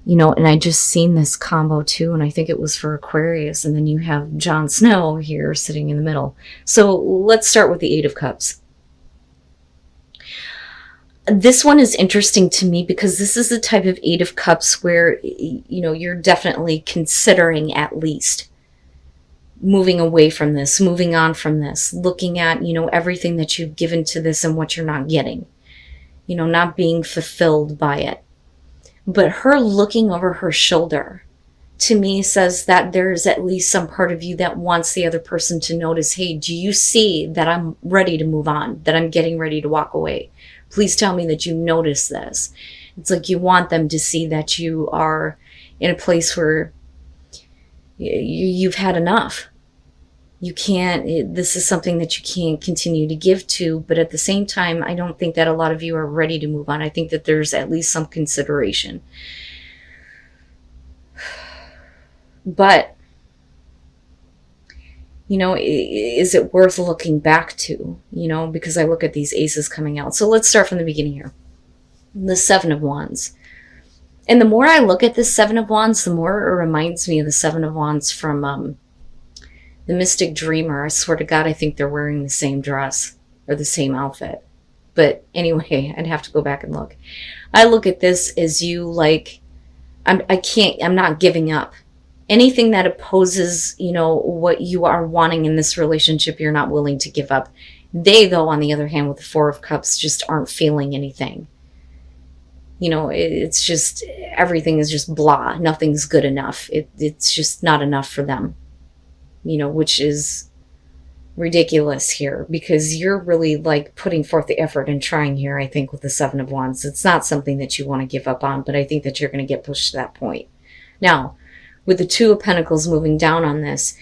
And I just seen this combo too, and I think it was for Aquarius, and then you have Jon Snow here sitting in the middle. So let's start with the Eight of Cups. This one is interesting to me because this is the type of Eight of Cups where, you're definitely considering at least moving away from this, moving on from this, looking at, everything that you've given to this and what you're not getting, not being fulfilled by it. But her looking over her shoulder, to me, says that there's at least some part of you that wants the other person to notice, hey, do you see that I'm ready to move on, that I'm getting ready to walk away? Please tell me that you notice this. It's like you want them to see that you are in a place where you've had enough. You can't, this is something that you can't continue to give to, but at the same time, I don't think that a lot of you are ready to move on. I think that there's at least some consideration. But, is it worth looking back to, because I look at these aces coming out. So let's start from the beginning here. The Seven of Wands. And the more I look at this Seven of Wands, the more it reminds me of the Seven of Wands from the Mystic Dreamer. I swear to God, I think they're wearing the same dress or the same outfit. But anyway, I'd have to go back and look. I look at this as you like, I'm not giving up. Anything that opposes, what you are wanting in this relationship, you're not willing to give up. They, though, on the other hand, with the Four of Cups, just aren't feeling anything. It's just, everything is just blah. Nothing's good enough. It's just not enough for them, which is ridiculous here because you're really like putting forth the effort and trying here, I think, with the Seven of Wands. It's not something that you want to give up on, but I think that you're going to get pushed to that point. Now, with the Two of Pentacles moving down on this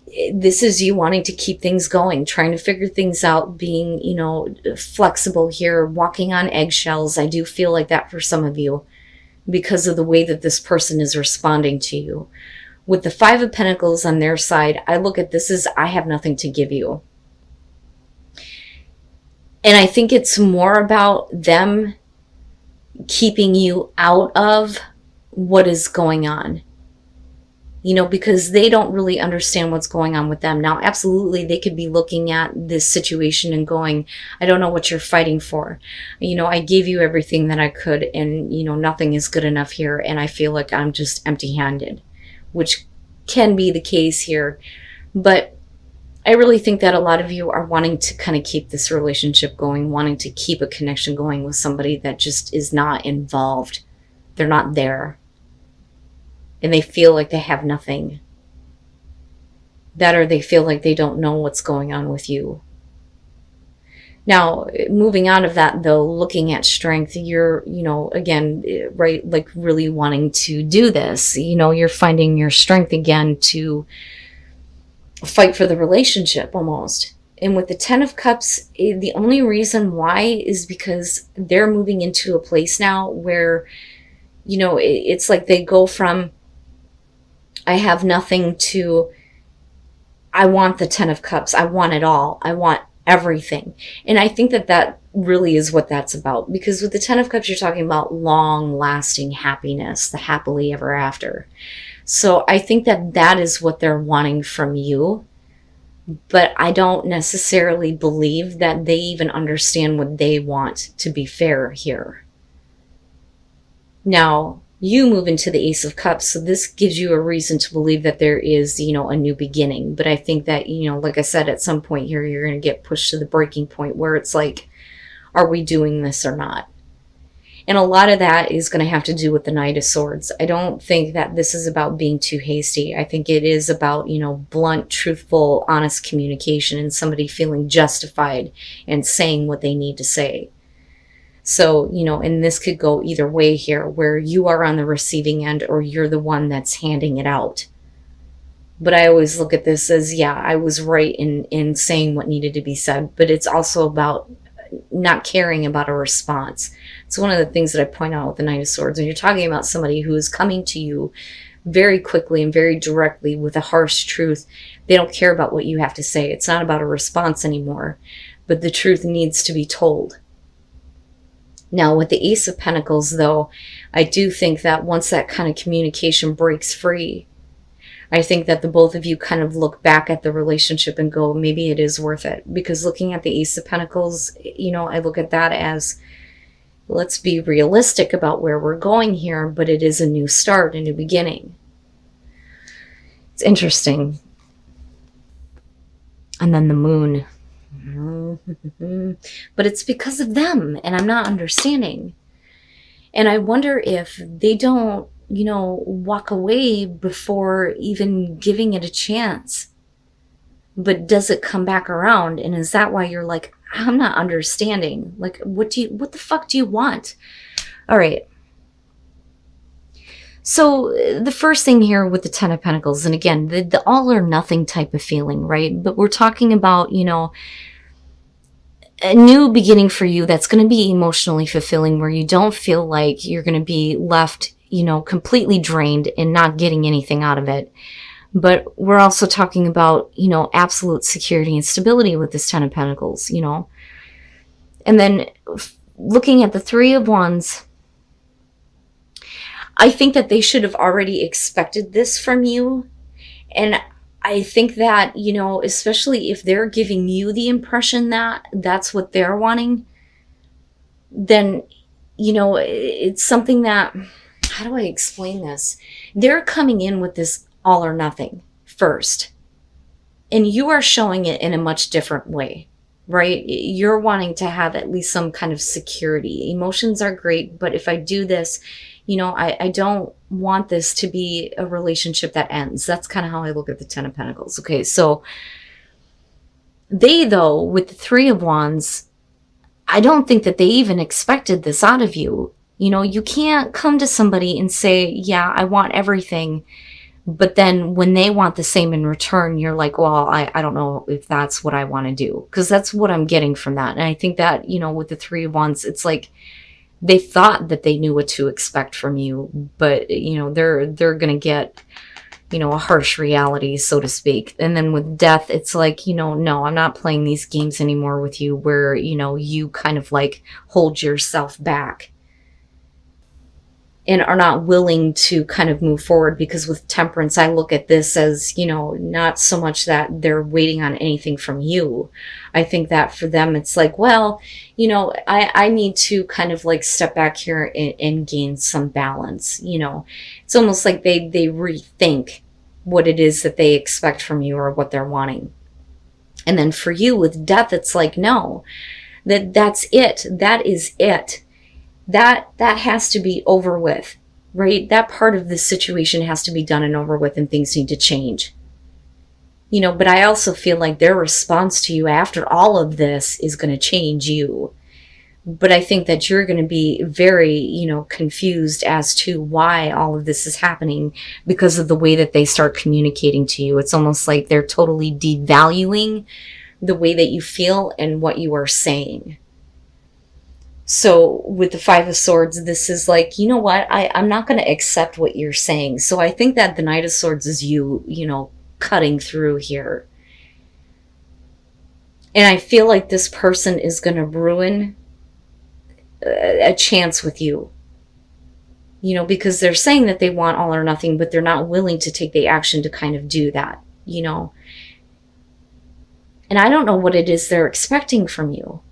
is you wanting to keep things going, trying to figure things out, being, flexible here, walking on eggshells. I do feel like that for some of you because of the way that this person is responding to you. With the Five of Pentacles on their side, I look at this as I have nothing to give you. And I think it's more about them keeping you out of what is going on. Because they don't really understand what's going on with them. Now, absolutely, they could be looking at this situation and going, I don't know what you're fighting for. I gave you everything that I could and, nothing is good enough here. And I feel like I'm just empty-handed, which can be the case here. But I really think that a lot of you are wanting to kind of keep this relationship going, wanting to keep a connection going with somebody that just is not involved. They're not there. And they feel like they have nothing. That or they feel like they don't know what's going on with you. Now, moving out of that, though, looking at strength, you're, again, right, like really wanting to do this. You're finding your strength again to fight for the relationship almost. And with the Ten of Cups, the only reason why is because they're moving into a place now where, it's like they go from, I have nothing to, I want the Ten of Cups. I want it all. I want everything. And I think that that really is what that's about. Because with the Ten of Cups, you're talking about long-lasting happiness, the happily ever after. So I think that that is what they're wanting from you. But I don't necessarily believe that they even understand what they want, to be fair here. Now, you move into the Ace of Cups, so this gives you a reason to believe that there is, a new beginning. But I think that, like I said, at some point here, you're going to get pushed to the breaking point where it's like, are we doing this or not? And a lot of that is going to have to do with the Knight of Swords. I don't think that this is about being too hasty. I think it is about, blunt, truthful, honest communication and somebody feeling justified and saying what they need to say. So, and this could go either way here, where you are on the receiving end or you're the one that's handing it out. But I always look at this as, yeah, I was right in saying what needed to be said. But it's also about not caring about a response. It's one of the things that I point out with the Knight of Swords. When you're talking about somebody who is coming to you very quickly and very directly with a harsh truth, they don't care about what you have to say. It's not about a response anymore. But the truth needs to be told. Now, with the Ace of Pentacles, though, I do think that once that kind of communication breaks free, I think that the both of you kind of look back at the relationship and go, maybe it is worth it. Because looking at the Ace of Pentacles, I look at that as, let's be realistic about where we're going here, but it is a new start, a new beginning. It's interesting. And then the moon. But it's because of them, and I'm not understanding. And I wonder if they don't, walk away before even giving it a chance. But does it come back around? And is that why you're like, I'm not understanding? Like, what the fuck do you want? All right. So the first thing here with the Ten of Pentacles, and again, the all or nothing type of feeling, right? But we're talking about, a new beginning for you that's going to be emotionally fulfilling, where you don't feel like you're going to be left, completely drained and not getting anything out of it. But we're also talking about, absolute security and stability with this Ten of Pentacles, And then looking at the Three of Wands, I think that they should have already expected this from you. And I think that, especially if they're giving you the impression that that's what they're wanting, then, it's something that, how do I explain this? They're coming in with this all or nothing first. And you are showing it in a much different way, right? You're wanting to have at least some kind of security. Emotions are great, but if I do this, I don't want this to be a relationship that ends. That's kind of how I look at the Ten of Pentacles. Okay, so they, though, with the Three of Wands, I don't think that they even expected this out of you. You can't come to somebody and say, yeah, I want everything. But then when they want the same in return, you're like, well, I don't know if that's what I want to do. Because that's what I'm getting from that. And I think that, with the Three of Wands, it's like, they thought that they knew what to expect from you, but they're going to get a harsh reality, so to speak. And then with Death, it's like, no, I'm not playing these games anymore with you, where you kind of like hold yourself back and are not willing to kind of move forward. Because with Temperance, I look at this as, not so much that they're waiting on anything from you. I think that for them, it's like, well, I need to kind of like step back here and gain some balance. It's almost like they rethink what it is that they expect from you or what they're wanting. And then for you with Death, it's like, no, that's it. That is it. That has to be over with, right? That part of this situation has to be done and over with, and things need to change. But I also feel like their response to you after all of this is going to change you. But I think that you're going to be very, confused as to why all of this is happening, because of the way that they start communicating to you. It's almost like they're totally devaluing the way that you feel and what you are saying. So with the Five of Swords, this is like, you know what? I'm not going to accept what you're saying. So I think that the Knight of Swords is you, cutting through here. And I feel like this person is going to ruin a chance with you. Because they're saying that they want all or nothing, but they're not willing to take the action to kind of do that, And I don't know what it is they're expecting from you.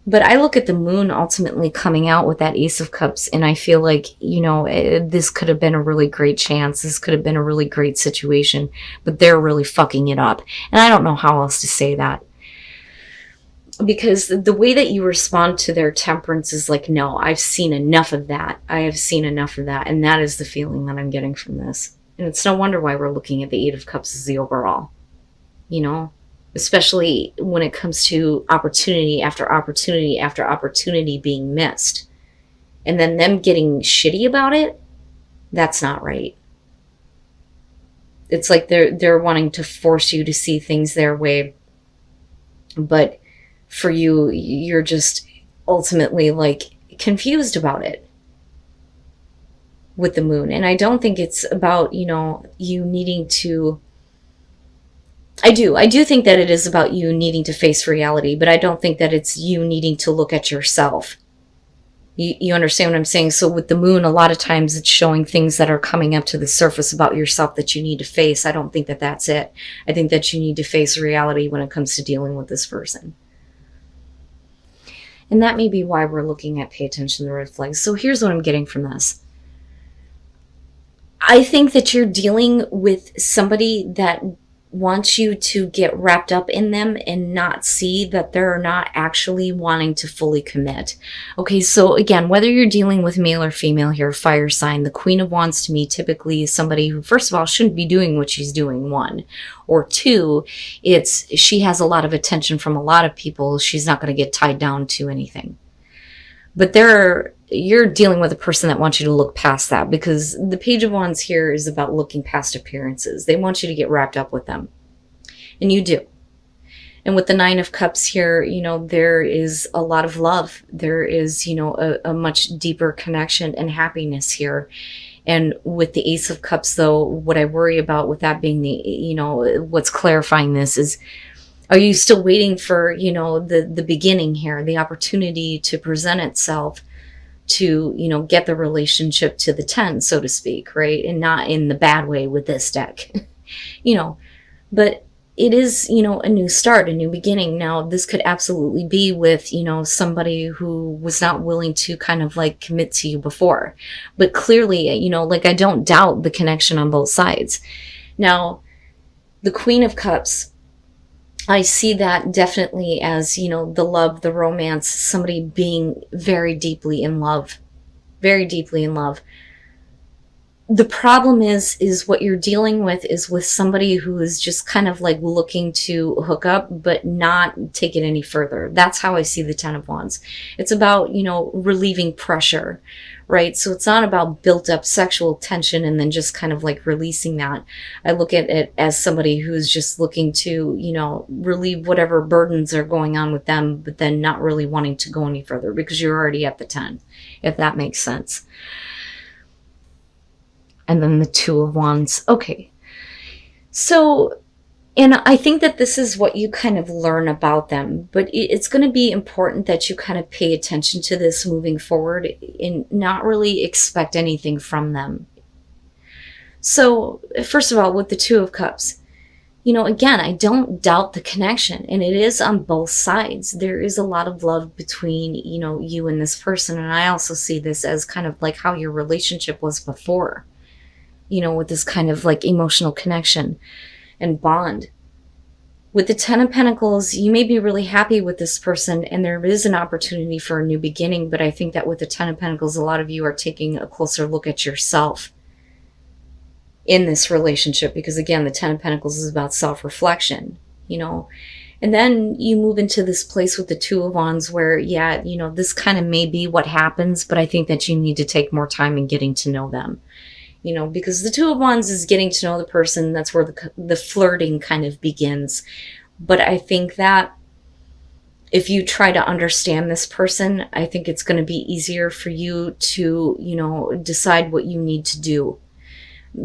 But I look at the moon ultimately coming out with that Ace of Cups, and I feel like, this could have been a really great chance. This could have been a really great situation, but they're really fucking it up. And I don't know how else to say that. Because the way that you respond to their Temperance is like, no, I've seen enough of that. I have seen enough of that. And that is the feeling that I'm getting from this. And it's no wonder why we're looking at the Eight of Cups as the overall, especially when it comes to opportunity after opportunity after opportunity being missed. And then them getting shitty about it, that's not right. It's like they're wanting to force you to see things their way. But for you, you're just ultimately like confused about it with the moon. And I don't think it's about, you needing to... I do think that it is about you needing to face reality, but I don't think that it's you needing to look at yourself. You understand what I'm saying? So with the moon, a lot of times it's showing things that are coming up to the surface about yourself that you need to face. I don't think that that's it. I think that you need to face reality when it comes to dealing with this person. And that may be why we're looking at pay attention to the red flags. So here's what I'm getting from this. I think that you're dealing with somebody that wants you to get wrapped up in them and not see that they're not actually wanting to fully commit. Okay, so again, whether you're dealing with male or female here, fire sign, the Queen of Wands to me typically is somebody who, first of all, shouldn't be doing what she's doing, one. Or two, she has a lot of attention from a lot of people. She's not going to get tied down to anything. But you're dealing with a person that wants you to look past that, because the Page of Wands here is about looking past appearances. They want you to get wrapped up with them. And you do. And with the Nine of Cups here, there is a lot of love. There is, a much deeper connection and happiness here. And with the Ace of Cups, though, what I worry about with that being what's clarifying this is, are you still waiting for, the beginning here, the opportunity to present itself to, get the relationship to the 10, so to speak, right? And not in the bad way with this deck, but it is, a new start, a new beginning. Now, this could absolutely be with, somebody who was not willing to kind of like commit to you before. But clearly, I don't doubt the connection on both sides. Now, the Queen of Cups, I see that definitely as, the love, the romance, somebody being very deeply in love, very deeply in love. The problem is what you're dealing with is with somebody who is just kind of like looking to hook up, but not take it any further. That's how I see the Ten of Wands. It's about, relieving pressure, right? So it's not about built up sexual tension and then just kind of like releasing that. I look at it as somebody who's just looking to, relieve whatever burdens are going on with them, but then not really wanting to go any further because you're already at the 10, if that makes sense. And then the Two of Wands. Okay. So, and I think that this is what you kind of learn about them, but it's going to be important that you kind of pay attention to this moving forward and not really expect anything from them. So, first of all, with the Two of Cups, again, I don't doubt the connection, and it is on both sides. There is a lot of love between, you and this person, and I also see this as kind of like how your relationship was before. With this kind of like emotional connection and bond. With the Ten of Pentacles, you may be really happy with this person and there is an opportunity for a new beginning, but I think that with the Ten of Pentacles, a lot of you are taking a closer look at yourself in this relationship, because again, the Ten of Pentacles is about self-reflection, and then you move into this place with the Two of Wands where, this kind of may be what happens, but I think that you need to take more time in getting to know them. Because the Two of Wands is getting to know the person. That's where the flirting kind of begins. But I think that if you try to understand this person, I think it's going to be easier for you to, decide what you need to do.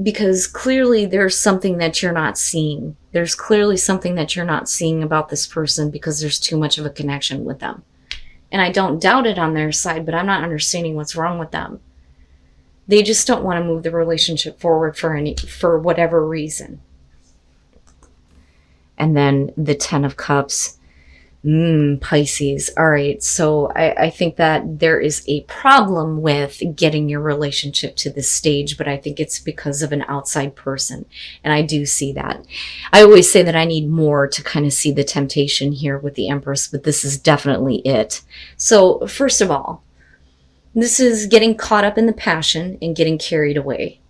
Because clearly there's something that you're not seeing. There's clearly something that you're not seeing about this person because there's too much of a connection with them. And I don't doubt it on their side, but I'm not understanding what's wrong with them. They just don't want to move the relationship forward for whatever reason. And then the Ten of Cups, Pisces. All right, so I think that there is a problem with getting your relationship to this stage, but I think it's because of an outside person. And I do see that. I always say that I need more to kind of see the temptation here with the Empress, but this is definitely it. So first of all, this is getting caught up in the passion and getting carried away.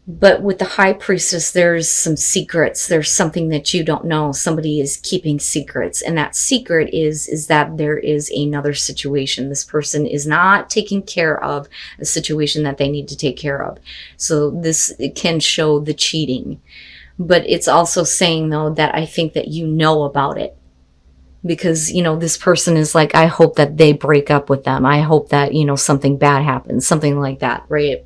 But with the High Priestess, there's some secrets. There's something that you don't know. Somebody is keeping secrets. And that secret is that there is another situation. This person is not taking care of a situation that they need to take care of. So this can show the cheating. But it's also saying, though, that I think that you know about it. Because, this person is like, I hope that they break up with them. I hope that, something bad happens, something like that, right?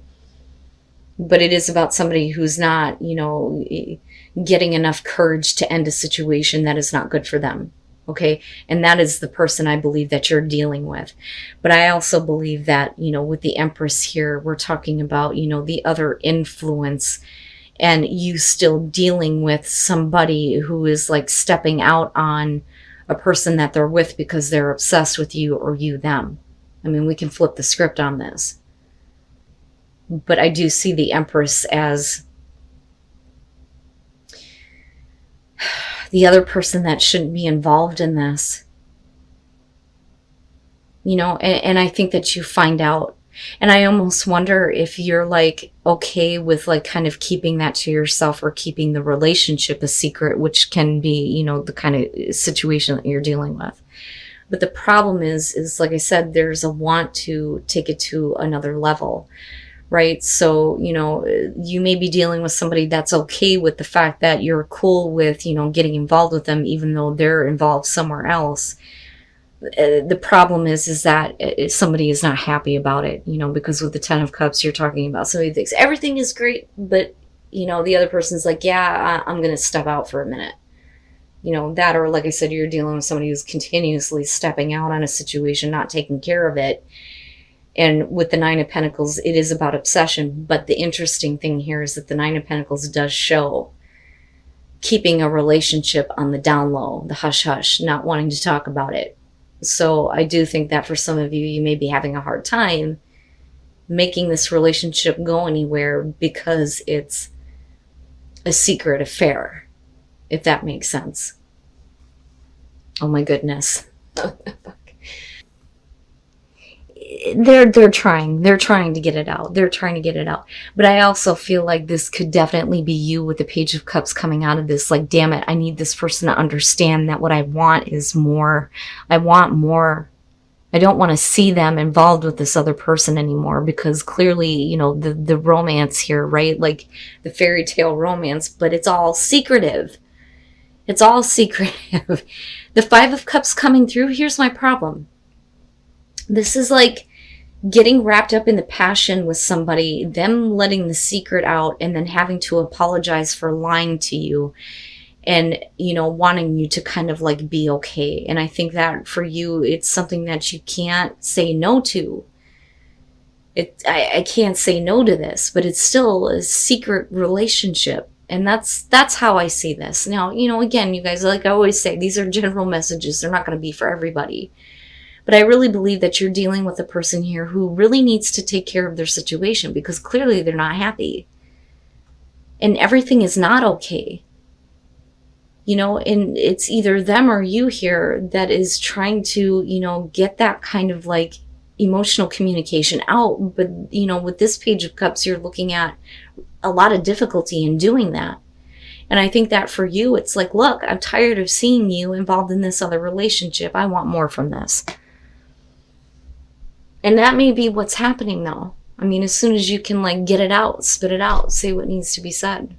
But it is about somebody who's not, getting enough courage to end a situation that is not good for them. Okay. And that is the person I believe that you're dealing with. But I also believe that, with the Empress here, we're talking about, the other influence, and you still dealing with somebody who is like stepping out on a person that they're with because they're obsessed with you, or you them. I mean, we can flip the script on this. But I do see the Empress as the other person that shouldn't be involved in this. And I think that you find out. And I almost wonder if you're like okay with like kind of keeping that to yourself, or keeping the relationship a secret, which can be, the kind of situation that you're dealing with. But the problem is like I said, there's a want to take it to another level, right? So, you may be dealing with somebody that's okay with the fact that you're cool with, getting involved with them, even though they're involved somewhere else. The problem is that somebody is not happy about it, because with the Ten of Cups, you're talking about somebody who thinks everything is great, but, the other person's like, yeah, I'm going to step out for a minute. That, or like I said, you're dealing with somebody who's continuously stepping out on a situation, not taking care of it. And with the Nine of Pentacles, it is about obsession. But the interesting thing here is that the Nine of Pentacles does show keeping a relationship on the down low, the hush hush, not wanting to talk about it. So I do think that for some of you, you may be having a hard time making this relationship go anywhere because it's a secret affair, if that makes sense. Oh my goodness. They're trying to get it out. But I also feel like this could definitely be you with the Page of Cups coming out of this. Like, damn it, I need this person to understand that what I want is more. I want more. I don't want to see them involved with this other person anymore, because clearly, the romance here, right? Like the fairy tale romance, but it's all secretive. It's all secretive. The Five of Cups coming through, here's my problem. This is like getting wrapped up in the passion with somebody, them letting the secret out, and then having to apologize for lying to you, and, wanting you to kind of like be okay. And I think that for you, it's something that you can't say no to. I can't say no to this, but it's still a secret relationship. And that's how I see this. Now, again, you guys, like I always say, these are general messages. They're not going to be for everybody. But I really believe that you're dealing with a person here who really needs to take care of their situation, because clearly they're not happy. And everything is not okay. And it's either them or you here that is trying to, get that kind of like emotional communication out. But, with this Page of Cups, you're looking at a lot of difficulty in doing that. And I think that for you, it's like, look, I'm tired of seeing you involved in this other relationship. I want more from this. And that may be what's happening though. I mean, as soon as you can like get it out, spit it out, say what needs to be said.